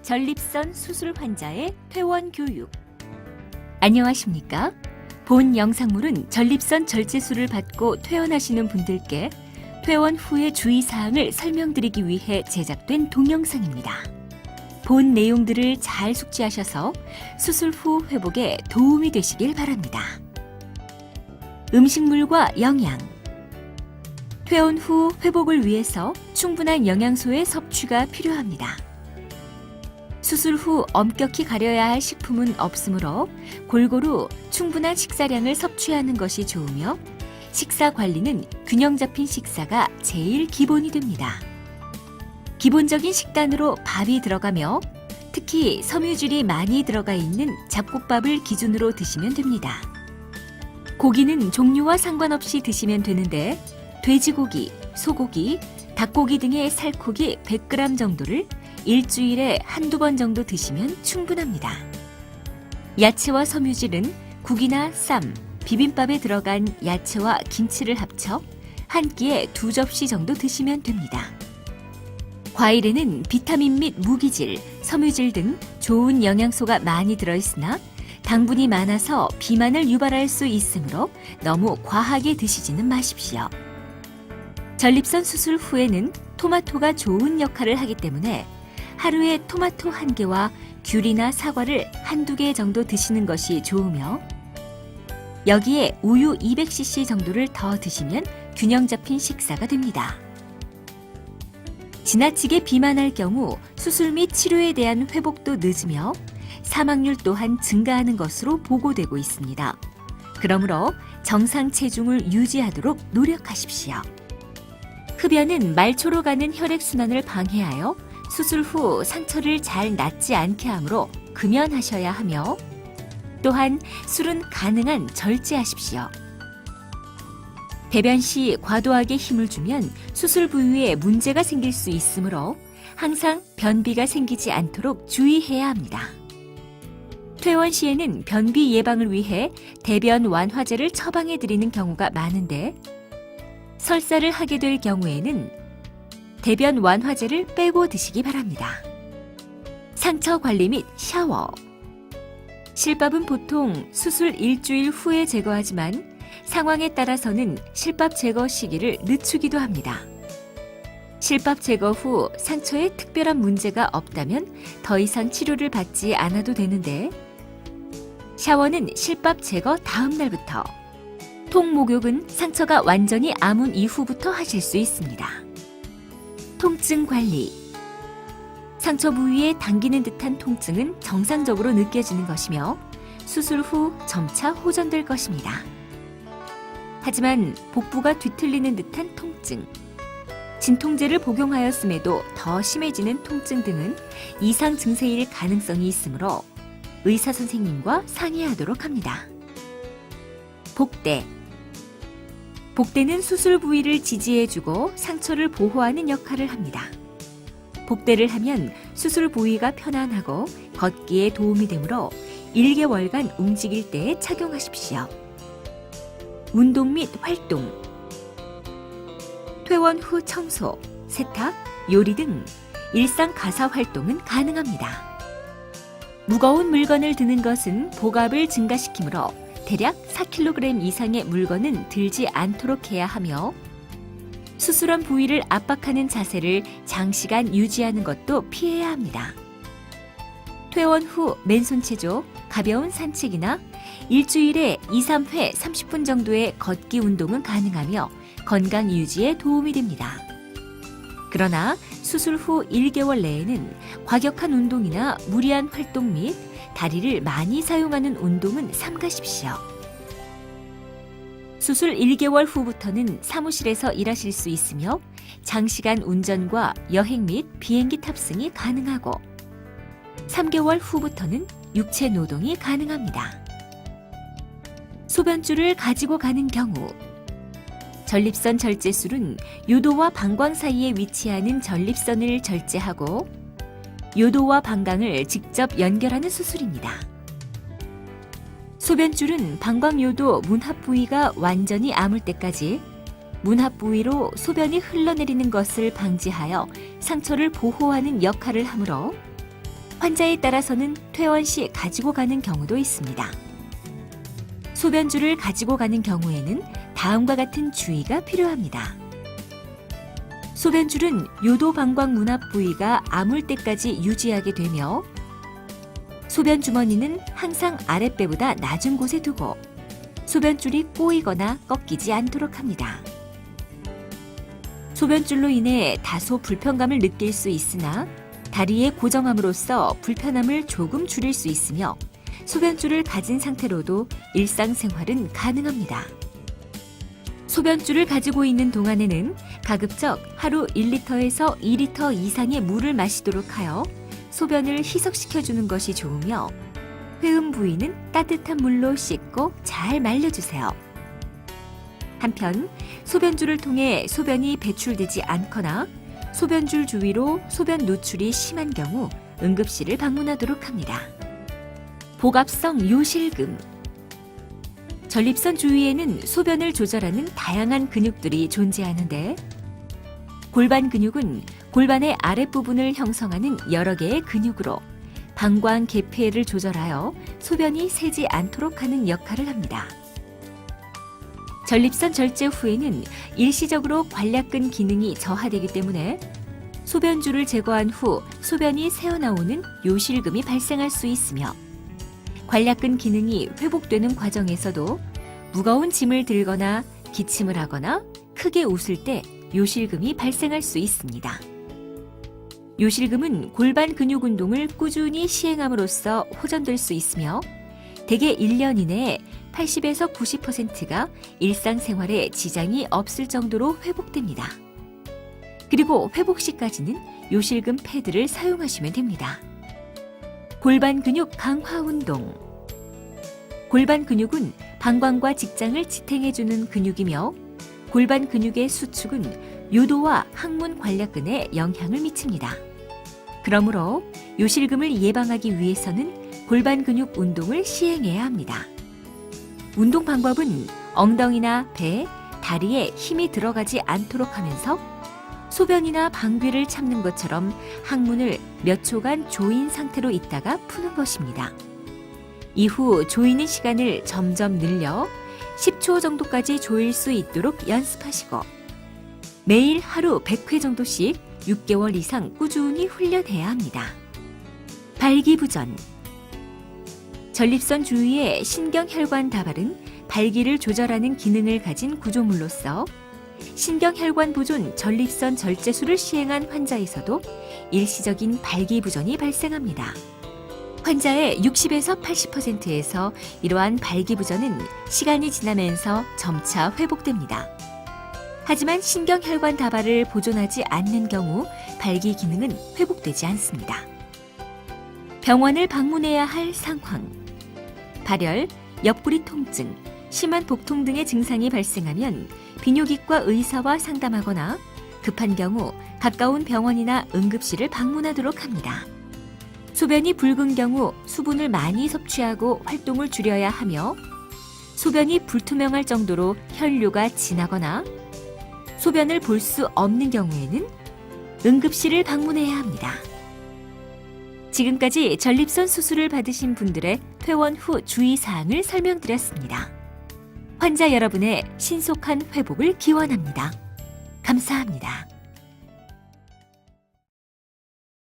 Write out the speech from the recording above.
전립선 수술 환자의 퇴원 교육. 안녕하십니까? 본 영상물은 전립선 절제술을 받고 퇴원하시는 분들께 퇴원 후의 주의사항을 설명드리기 위해 제작된 동영상입니다. 본 내용들을 잘 숙지하셔서 수술 후 회복에 도움이 되시길 바랍니다. 음식물과 영양. 퇴원 후 회복을 위해서 충분한 영양소의 섭취가 필요합니다. 수술 후 엄격히 가려야 할 식품은 없으므로 골고루 충분한 식사량을 섭취하는 것이 좋으며 식사 관리는 균형 잡힌 식사가 제일 기본이 됩니다. 기본적인 식단으로 밥이 들어가며 특히 섬유질이 많이 들어가 있는 잡곡밥을 기준으로 드시면 됩니다. 고기는 종류와 상관없이 드시면 되는데 돼지고기, 소고기, 닭고기 등의 살코기 100g 정도를 일주일에 한두 번 정도 드시면 충분합니다. 야채와 섬유질은 국이나 쌈, 비빔밥에 들어간 야채와 김치를 합쳐 한 끼에 2접시 정도 드시면 됩니다. 과일에는 비타민 및 무기질, 섬유질 등 좋은 영양소가 많이 들어있으나 당분이 많아서 비만을 유발할 수 있으므로 너무 과하게 드시지는 마십시오. 전립선 수술 후에는 토마토가 좋은 역할을 하기 때문에 하루에 토마토 1개와 귤이나 사과를 한두 개 정도 드시는 것이 좋으며 여기에 우유 200cc 정도를 더 드시면 균형 잡힌 식사가 됩니다. 지나치게 비만할 경우 수술 및 치료에 대한 회복도 늦으며 사망률 또한 증가하는 것으로 보고되고 있습니다. 그러므로 정상 체중을 유지하도록 노력하십시오. 흡연은 말초로 가는 혈액순환을 방해하여 수술 후 상처를 잘 낫지 않게 하므로 금연하셔야 하며 또한 술은 가능한 절제하십시오. 배변 시 과도하게 힘을 주면 수술 부위에 문제가 생길 수 있으므로 항상 변비가 생기지 않도록 주의해야 합니다. 퇴원 시에는 변비 예방을 위해 대변 완화제를 처방해 드리는 경우가 많은데 설사를 하게 될 경우에는 대변 완화제를 빼고 드시기 바랍니다. 상처 관리 및 샤워. 실밥은 보통 수술 일주일 후에 제거하지만 상황에 따라서는 실밥 제거 시기를 늦추기도 합니다. 실밥 제거 후 상처에 특별한 문제가 없다면 더 이상 치료를 받지 않아도 되는데 샤워는 실밥 제거 다음 날부터, 통목욕은 상처가 완전히 아문 이후부터 하실 수 있습니다. 통증 관리. 상처 부위에 당기는 듯한 통증은 정상적으로 느껴지는 것이며 수술 후 점차 호전될 것입니다. 하지만 복부가 뒤틀리는 듯한 통증, 진통제를 복용하였음에도 더 심해지는 통증 등은 이상 증세일 가능성이 있으므로 의사 선생님과 상의하도록 합니다. 복대. 복대는 수술 부위를 지지해주고 상처를 보호하는 역할을 합니다. 복대를 하면 수술 부위가 편안하고 걷기에 도움이 되므로 1개월간 움직일 때 착용하십시오. 운동 및 활동. 퇴원 후 청소, 세탁, 요리 등 일상 가사 활동은 가능합니다. 무거운 물건을 드는 것은 복압을 증가시키므로 대략 4kg 이상의 물건은 들지 않도록 해야 하며 수술한 부위를 압박하는 자세를 장시간 유지하는 것도 피해야 합니다. 퇴원 후 맨손 체조, 가벼운 산책이나 일주일에 2, 3회 30분 정도의 걷기 운동은 가능하며 건강 유지에 도움이 됩니다. 그러나 수술 후 1개월 내에는 과격한 운동이나 무리한 활동 및 다리를 많이 사용하는 운동은 삼가십시오. 수술 1개월 후부터는 사무실에서 일하실 수 있으며 장시간 운전과 여행 및 비행기 탑승이 가능하고 3개월 후부터는 육체 노동이 가능합니다. 소변줄을 가지고 가는 경우 전립선 절제술은 요도와 방광 사이에 위치하는 전립선을 절제하고 요도와 방광을 직접 연결하는 수술입니다. 소변줄은 방광요도 문합 부위가 완전히 아물 때까지 문합 부위로 소변이 흘러내리는 것을 방지하여 상처를 보호하는 역할을 하므로 환자에 따라서는 퇴원 시 가지고 가는 경우도 있습니다. 소변줄을 가지고 가는 경우에는 다음과 같은 주의가 필요합니다. 소변줄은 요도 방광 문 앞 부위가 아물 때까지 유지하게 되며 소변 주머니는 항상 아랫배보다 낮은 곳에 두고 소변줄이 꼬이거나 꺾이지 않도록 합니다. 소변줄로 인해 다소 불편감을 느낄 수 있으나 다리에 고정함으로써 불편함을 조금 줄일 수 있으며 소변줄을 가진 상태로도 일상생활은 가능합니다. 소변줄을 가지고 있는 동안에는 가급적 하루 1리터에서 2리터 이상의 물을 마시도록 하여 소변을 희석시켜주는 것이 좋으며 회음 부위는 따뜻한 물로 씻고 잘 말려주세요. 한편 소변줄을 통해 소변이 배출되지 않거나 소변줄 주위로 소변 노출이 심한 경우 응급실을 방문하도록 합니다. 복압성 요실금. 전립선 주위에는 소변을 조절하는 다양한 근육들이 존재하는데 골반 근육은 골반의 아랫부분을 형성하는 여러 개의 근육으로 방광 개폐를 조절하여 소변이 새지 않도록 하는 역할을 합니다. 전립선 절제 후에는 일시적으로 관략근 기능이 저하되기 때문에 소변줄을 제거한 후 소변이 새어나오는 요실금이 발생할 수 있으며 관략근 기능이 회복되는 과정에서도 무거운 짐을 들거나 기침을 하거나 크게 웃을 때 요실금이 발생할 수 있습니다. 요실금은 골반 근육 운동을 꾸준히 시행함으로써 호전될 수 있으며 대개 1년 이내에 80에서 90%가 일상생활에 지장이 없을 정도로 회복됩니다. 그리고 회복 시까지는 요실금 패드를 사용하시면 됩니다. 골반 근육 강화 운동. 골반 근육은 방광과 직장을 지탱해주는 근육이며 골반 근육의 수축은 요도와 항문 관략근에 영향을 미칩니다. 그러므로 요실금을 예방하기 위해서는 골반 근육 운동을 시행해야 합니다. 운동 방법은 엉덩이나 배, 다리에 힘이 들어가지 않도록 하면서 소변이나 방귀를 참는 것처럼 항문을 몇 초간 조인 상태로 있다가 푸는 것입니다. 이후 조이는 시간을 점점 늘려 10초 정도까지 조일 수 있도록 연습하시고 매일 하루 100회 정도씩 6개월 이상 꾸준히 훈련해야 합니다. 발기부전. 전립선 주위의 신경혈관 다발은 발기를 조절하는 기능을 가진 구조물로서 신경혈관 보존 전립선 절제술을 시행한 환자에서도 일시적인 발기부전이 발생합니다. 환자의 60에서 80%에서 이러한 발기부전은 시간이 지나면서 점차 회복됩니다. 하지만 신경혈관 다발을 보존하지 않는 경우 발기 기능은 회복되지 않습니다. 병원을 방문해야 할 상황. 발열, 옆구리 통증, 심한 복통 등의 증상이 발생하면 비뇨기과 의사와 상담하거나 급한 경우 가까운 병원이나 응급실을 방문하도록 합니다. 소변이 붉은 경우 수분을 많이 섭취하고 활동을 줄여야 하며 소변이 불투명할 정도로 혈류가 진하거나 소변을 볼 수 없는 경우에는 응급실을 방문해야 합니다. 지금까지 전립선 수술을 받으신 분들의 퇴원 후 주의사항을 설명드렸습니다. 환자 여러분의 신속한 회복을 기원합니다. 감사합니다.